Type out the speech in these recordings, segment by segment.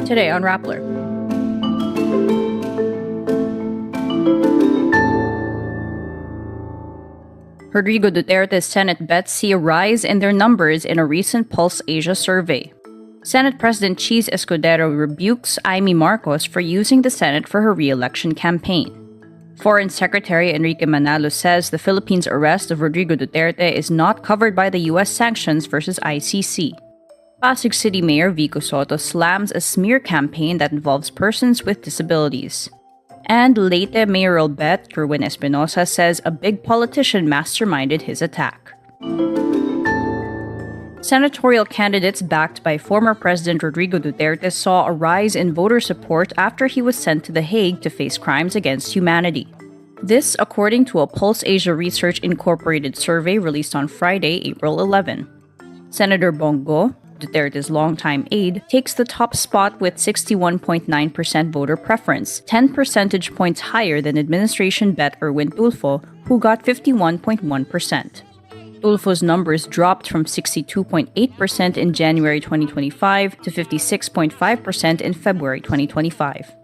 Today on Rappler. Rodrigo Duterte's Senate bets see a rise in their numbers in a recent Pulse Asia survey. Senate President Cheese Escudero rebukes Imee Marcos for using the Senate for her re-election campaign. Foreign Secretary Enrique Manalo says the Philippines' arrest of Rodrigo Duterte is not covered by the US sanctions versus ICC. Pasig City Mayor Vico Sotto slams a smear campaign that involves persons with disabilities. And Leyte mayoral bet Kerwin Espinosa says a big politician masterminded his attack. Senatorial candidates backed by former President Rodrigo Duterte saw a rise in voter support after he was sent to The Hague to face crimes against humanity. This, according to a Pulse Asia Research Incorporated survey released on Friday, April 11. Senator Bongo, Duterte's longtime aide, takes the top spot with 61.9% voter preference, 10 percentage points higher than administration bet Erwin Tulfo, who got 51.1%. Tulfo's numbers dropped from 62.8% in January 2025 to 56.5% in February 2025.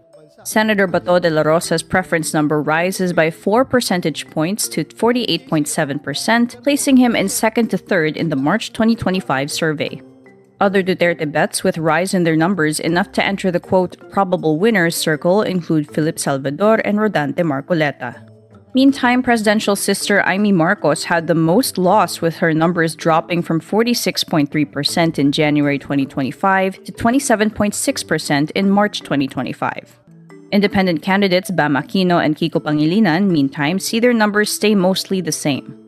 Senator Bato de la Rosa's preference number rises by 4 percentage points to 48.7%, placing him in second to third in the March 2025 survey. Other Duterte bets with rise in their numbers enough to enter the quote probable winners circle include Philip Salvador and Rodante Marcoleta. Meantime, presidential sister Imee Marcos had the most loss, with her numbers dropping from 46.3% in January 2025 to 27.6% in March 2025. Independent candidates Bam Aquino and Kiko Pangilinan, meantime, see their numbers stay mostly the same.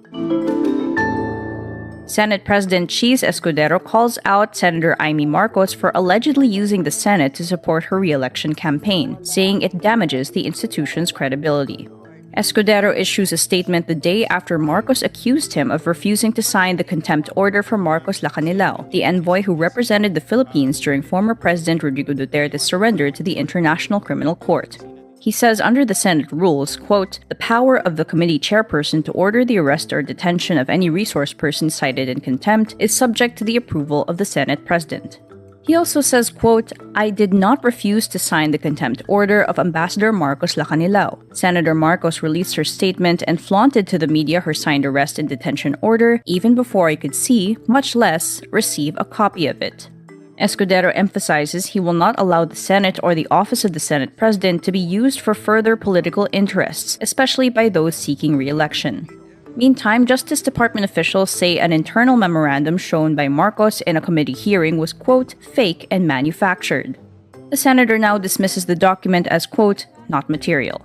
Senate President Cheese Escudero calls out Senator Imee Marcos for allegedly using the Senate to support her re-election campaign, saying it damages the institution's credibility. Escudero issues a statement the day after Marcos accused him of refusing to sign the contempt order for Marcos Lacanilao, the envoy who represented the Philippines during former President Rodrigo Duterte's surrender to the International Criminal Court. He says under the Senate rules, quote, the power of the committee chairperson to order the arrest or detention of any resource person cited in contempt is subject to the approval of the Senate President. He also says, quote, I did not refuse to sign the contempt order of Ambassador Marcos Lacanilao. Senator Marcos released her statement and flaunted to the media her signed arrest and detention order even before I could see, much less receive a copy of it. Escudero emphasizes he will not allow the Senate or the office of the Senate President to be used for further political interests, especially by those seeking re-election. Meantime, Justice Department officials say an internal memorandum shown by Marcos in a committee hearing was, quote, fake and manufactured. The senator now dismisses the document as, quote, not material.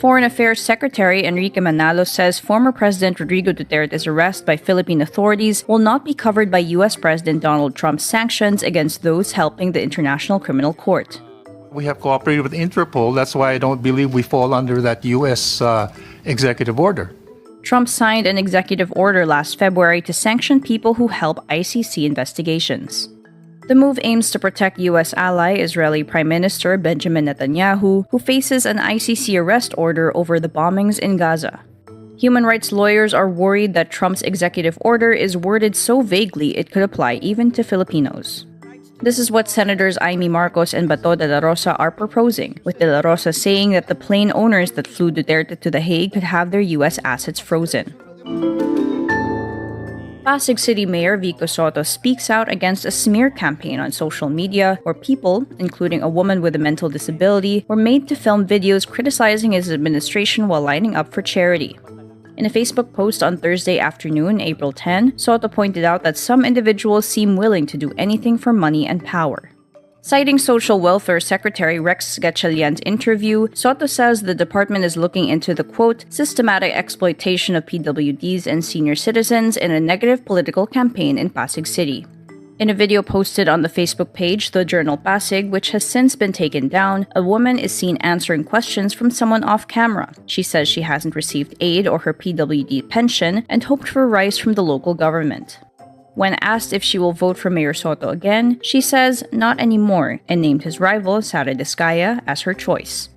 Foreign Affairs Secretary Enrique Manalo says former President Rodrigo Duterte's arrest by Philippine authorities will not be covered by U.S. President Donald Trump's sanctions against those helping the International Criminal Court. We have cooperated with Interpol. That's why I don't believe we fall under that U.S. executive order. Trump signed an executive order last February to sanction people who help ICC investigations. The move aims to protect U.S. ally Israeli Prime Minister Benjamin Netanyahu, who faces an ICC arrest order over the bombings in Gaza. Human rights lawyers are worried that Trump's executive order is worded so vaguely it could apply even to Filipinos. This is what Senators Imee Marcos and Bato de la Rosa are proposing, with de la Rosa saying that the plane owners that flew Duterte to The Hague could have their U.S. assets frozen. Pasig City Mayor Vico Sotto speaks out against a smear campaign on social media where people, including a woman with a mental disability, were made to film videos criticizing his administration while lining up for charity. In a Facebook post on Thursday afternoon, April 10, Sotto pointed out that some individuals seem willing to do anything for money and power. Citing Social Welfare Secretary Rex Gatchalian's interview, Sotto says the department is looking into the, quote, systematic exploitation of PWDs and senior citizens in a negative political campaign in Pasig City. In a video posted on the Facebook page, The Journal Pasig, which has since been taken down, a woman is seen answering questions from someone off camera. She says she hasn't received aid or her PWD pension and hoped for a rise from the local government. When asked if she will vote for Mayor Sotto again, she says not anymore and named his rival, Sara Discaya, as her choice.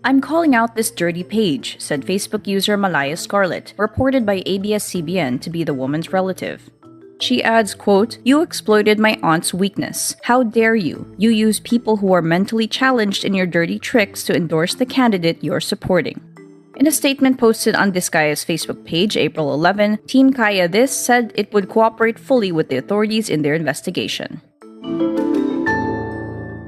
I'm calling out this dirty page, said Facebook user Malaya Scarlett, reported by ABS-CBN to be the woman's relative. She adds, quote, "You exploited my aunt's weakness. How dare you? You use people who are mentally challenged in your dirty tricks to endorse the candidate you're supporting." In a statement posted on Diskaya's Facebook page, April 11, Team Kaya This said it would cooperate fully with the authorities in their investigation.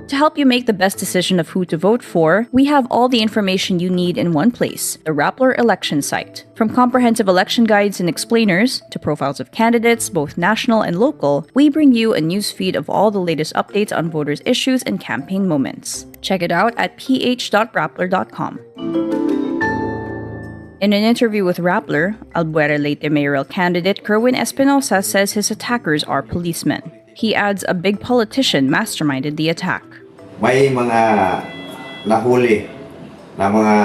To help you make the best decision of who to vote for, we have all the information you need in one place, the Rappler election site. From comprehensive election guides and explainers to profiles of candidates, both national and local, we bring you a newsfeed of all the latest updates on voters' issues and campaign moments. Check it out at ph.rappler.com. In an interview with Rappler, Albuera Leyte mayoral candidate Kerwin Espinosa says his attackers are policemen. He adds a big politician masterminded the attack. May mga nahuli na mga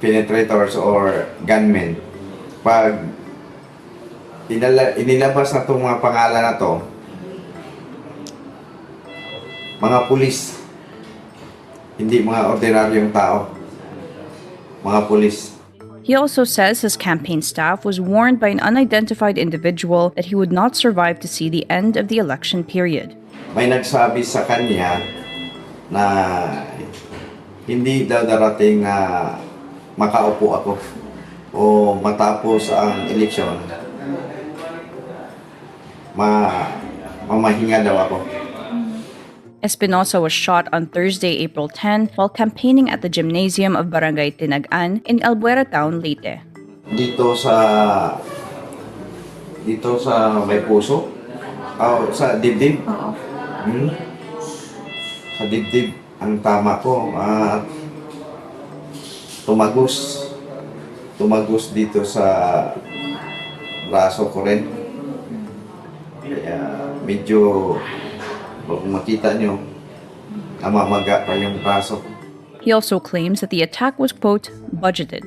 penetrators or gunmen. Pag inilabas na itong mga pangalan na to, mga pulis, hindi mga ordinaryong tao, mga pulis. He also says his campaign staff was warned by an unidentified individual that he would not survive to see the end of the election period. May nagsabi sa kanya na hindi daw darating na makaupo ako o matapos ang eleksyon, mamahinga daw ako. Espinosa was shot on Thursday, April 10, while campaigning at the gymnasium of Barangay Tinagan in Albuera Town, Leyte. Dito sa may puso, sa dibdib. Sa dibdib ang tama ko, tumagos dito sa braso ko rin. Kaya medyo kung makita nyo, namamaga pa yung braso. He also claims that the attack was, quote, budgeted.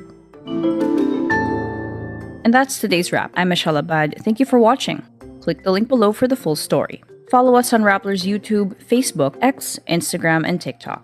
And that's today's wrap. I'm Michelle Abad. Thank you for watching. Click the link below for the full story. Follow us on Rappler's YouTube, Facebook, X, Instagram, and TikTok.